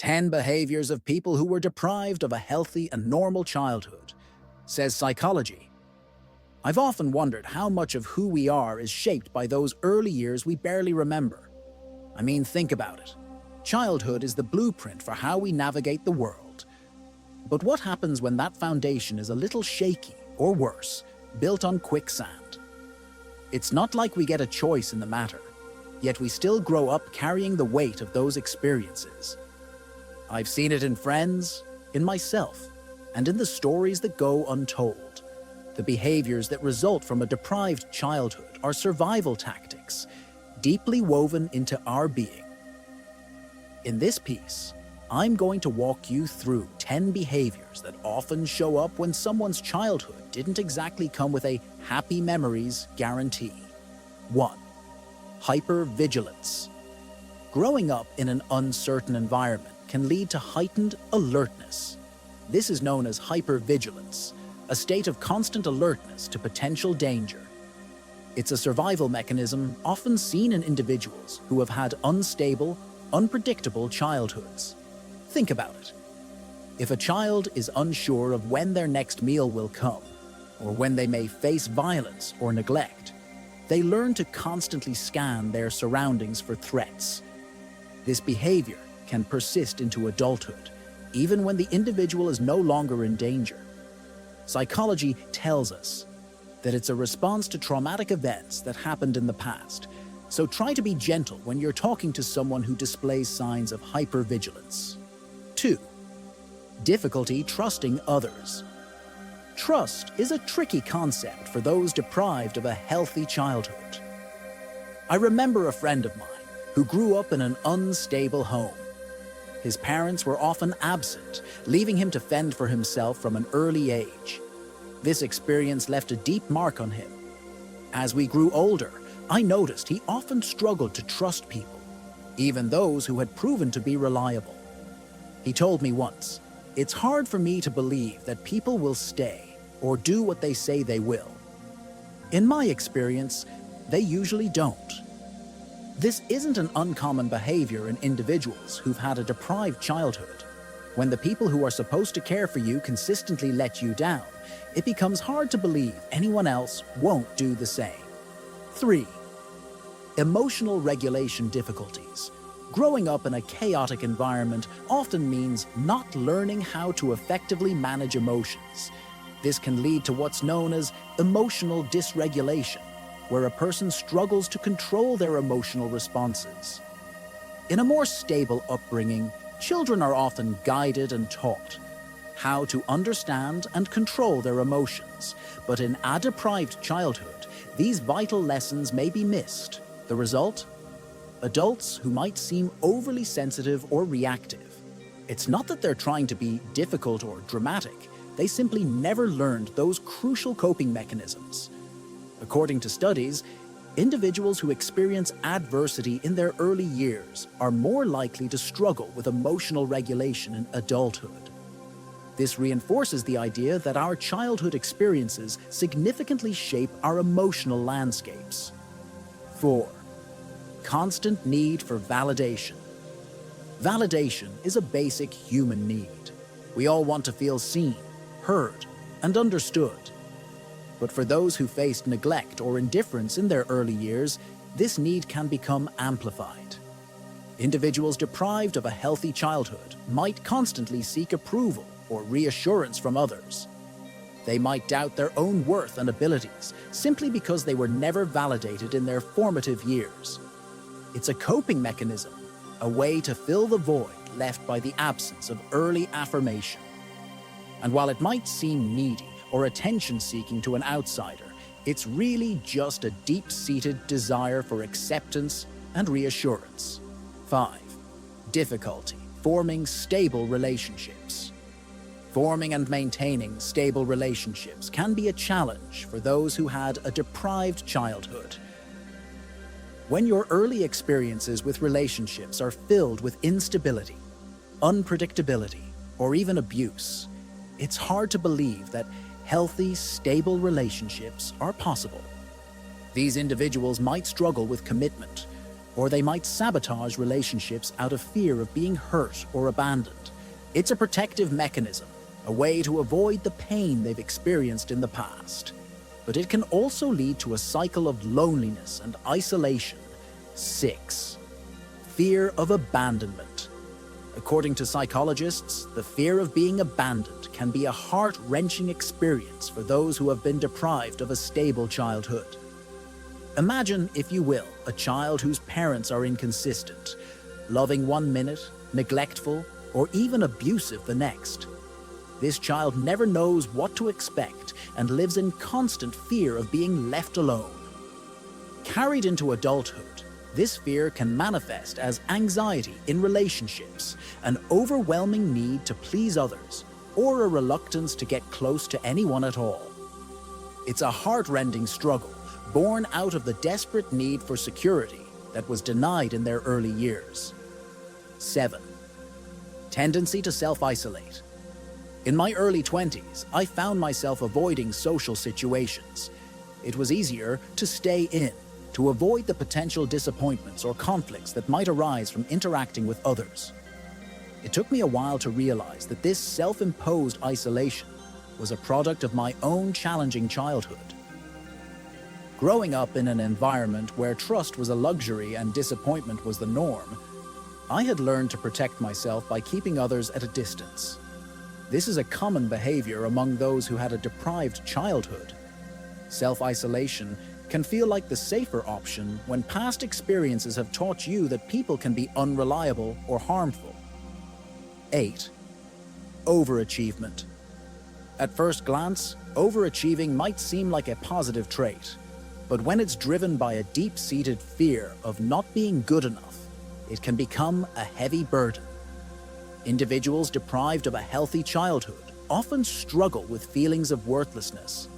10 behaviors of people who were deprived of a healthy and normal childhood, says psychology. I've often wondered how much of who we are is shaped by those early years we barely remember. I mean, think about it. Childhood is the blueprint for how we navigate the world. But what happens when that foundation is a little shaky, or worse, built on quicksand? It's not like we get a choice in the matter, yet we still grow up carrying the weight of those experiences. I've seen it in friends, in myself, and in the stories that go untold. The behaviors that result from a deprived childhood are survival tactics, deeply woven into our being. In this piece, I'm going to walk you through 10 behaviors that often show up when someone's childhood didn't exactly come with a happy memories guarantee. 1. Hypervigilance. Growing up in an uncertain environment can lead to heightened alertness. This is known as hypervigilance, a state of constant alertness to potential danger. It's a survival mechanism often seen in individuals who have had unstable, unpredictable childhoods. Think about it. If a child is unsure of when their next meal will come, or when they may face violence or neglect, they learn to constantly scan their surroundings for threats. This behavior can persist into adulthood, even when the individual is no longer in danger. Psychology tells us that it's a response to traumatic events that happened in the past, so try to be gentle when you're talking to someone who displays signs of hypervigilance. 2. Difficulty trusting others. Trust is a tricky concept for those deprived of a healthy childhood. I remember a friend of mine who grew up in an unstable home. His parents were often absent, leaving him to fend for himself from an early age. This experience left a deep mark on him. As we grew older, I noticed he often struggled to trust people, even those who had proven to be reliable. He told me once, "It's hard for me to believe that people will stay or do what they say they will. In my experience, they usually don't." This isn't an uncommon behavior in individuals who've had a deprived childhood. When the people who are supposed to care for you consistently let you down, it becomes hard to believe anyone else won't do the same. 3. Emotional regulation difficulties. Growing up in a chaotic environment often means not learning how to effectively manage emotions. This can lead to what's known as emotional dysregulation, where a person struggles to control their emotional responses. In a more stable upbringing, children are often guided and taught how to understand and control their emotions, but in a deprived childhood, these vital lessons may be missed. The result? Adults who might seem overly sensitive or reactive. It's not that they're trying to be difficult or dramatic, they simply never learned those crucial coping mechanisms. According to studies, individuals who experience adversity in their early years are more likely to struggle with emotional regulation in adulthood. This reinforces the idea that our childhood experiences significantly shape our emotional landscapes. 4. Constant need for validation. Validation is a basic human need. We all want to feel seen, heard, and understood. But for those who faced neglect or indifference in their early years, this need can become amplified. Individuals deprived of a healthy childhood might constantly seek approval or reassurance from others. They might doubt their own worth and abilities simply because they were never validated in their formative years. It's a coping mechanism, a way to fill the void left by the absence of early affirmation. And while it might seem needy or attention-seeking to an outsider, it's really just a deep-seated desire for acceptance and reassurance. 5. Difficulty forming stable relationships. Forming and maintaining stable relationships can be a challenge for those who had a deprived childhood. When your early experiences with relationships are filled with instability, unpredictability, or even abuse, it's hard to believe that healthy, stable relationships are possible. These individuals might struggle with commitment, or they might sabotage relationships out of fear of being hurt or abandoned. It's a protective mechanism, a way to avoid the pain they've experienced in the past. But it can also lead to a cycle of loneliness and isolation. 6. Fear of abandonment. According to psychologists, the fear of being abandoned can be a heart-wrenching experience for those who have been deprived of a stable childhood. Imagine, if you will, a child whose parents are inconsistent, loving one minute, neglectful, or even abusive the next. This child never knows what to expect and lives in constant fear of being left alone. Carried into adulthood, this fear can manifest as anxiety in relationships, an overwhelming need to please others, or a reluctance to get close to anyone at all. It's a heart-rending struggle, born out of the desperate need for security that was denied in their early years. 7. Tendency to self-isolate. In my early 20s, I found myself avoiding social situations. It was easier to stay in, to avoid the potential disappointments or conflicts that might arise from interacting with others. It took me a while to realize that this self-imposed isolation was a product of my own challenging childhood. Growing up in an environment where trust was a luxury and disappointment was the norm, I had learned to protect myself by keeping others at a distance. This is a common behavior among those who had a deprived childhood. Self-isolation can feel like the safer option when past experiences have taught you that people can be unreliable or harmful. 8. Overachievement. At first glance, overachieving might seem like a positive trait, but when it's driven by a deep-seated fear of not being good enough, it can become a heavy burden. Individuals deprived of a healthy childhood often struggle with feelings of worthlessness.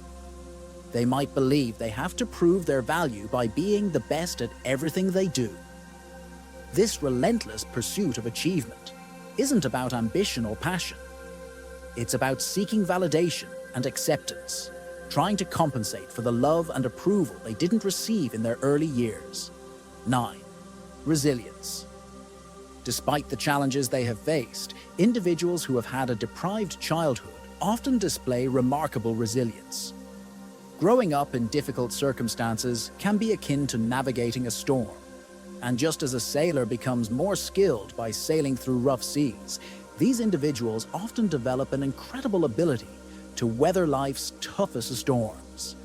They might believe they have to prove their value by being the best at everything they do. This relentless pursuit of achievement isn't about ambition or passion. It's about seeking validation and acceptance, trying to compensate for the love and approval they didn't receive in their early years. 9. Resilience. Despite the challenges they have faced, individuals who have had a deprived childhood often display remarkable resilience. Growing up in difficult circumstances can be akin to navigating a storm. And just as a sailor becomes more skilled by sailing through rough seas, these individuals often develop an incredible ability to weather life's toughest storms.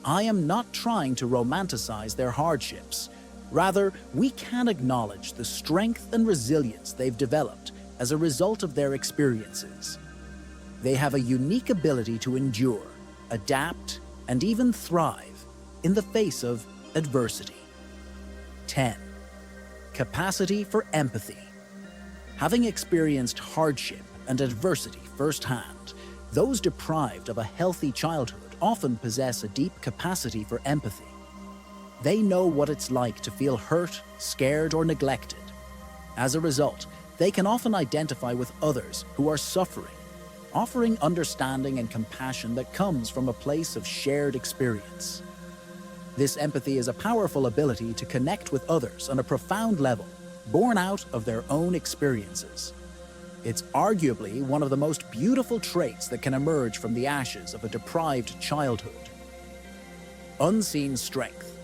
I am not trying to romanticize their hardships. Rather, we can acknowledge the strength and resilience they've developed as a result of their experiences. They have a unique ability to endure, adapt, and even thrive in the face of adversity. 10. Capacity for empathy. Having experienced hardship and adversity firsthand, those deprived of a healthy childhood often possess a deep capacity for empathy. They know what it's like to feel hurt, scared, or neglected. As a result, they can often identify with others who are suffering, offering understanding and compassion that comes from a place of shared experience. This empathy is a powerful ability to connect with others on a profound level, born out of their own experiences. It's arguably one of the most beautiful traits that can emerge from the ashes of a deprived childhood. Unseen strength.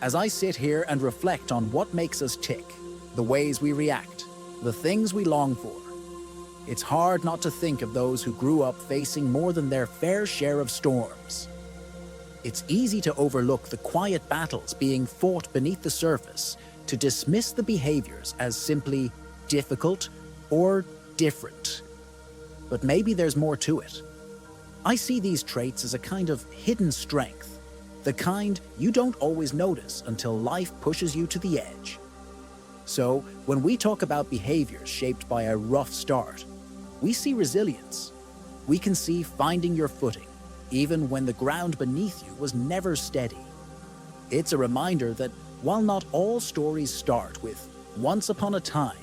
As I sit here and reflect on what makes us tick, the ways we react, the things we long for, it's hard not to think of those who grew up facing more than their fair share of storms. It's easy to overlook the quiet battles being fought beneath the surface, to dismiss the behaviors as simply difficult or different. But maybe there's more to it. I see these traits as a kind of hidden strength, the kind you don't always notice until life pushes you to the edge. So, when we talk about behaviors shaped by a rough start, we see resilience. We can see finding your footing, even when the ground beneath you was never steady. It's a reminder that while not all stories start with once upon a time,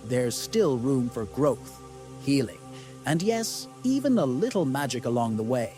there's still room for growth, healing, and yes, even a little magic along the way.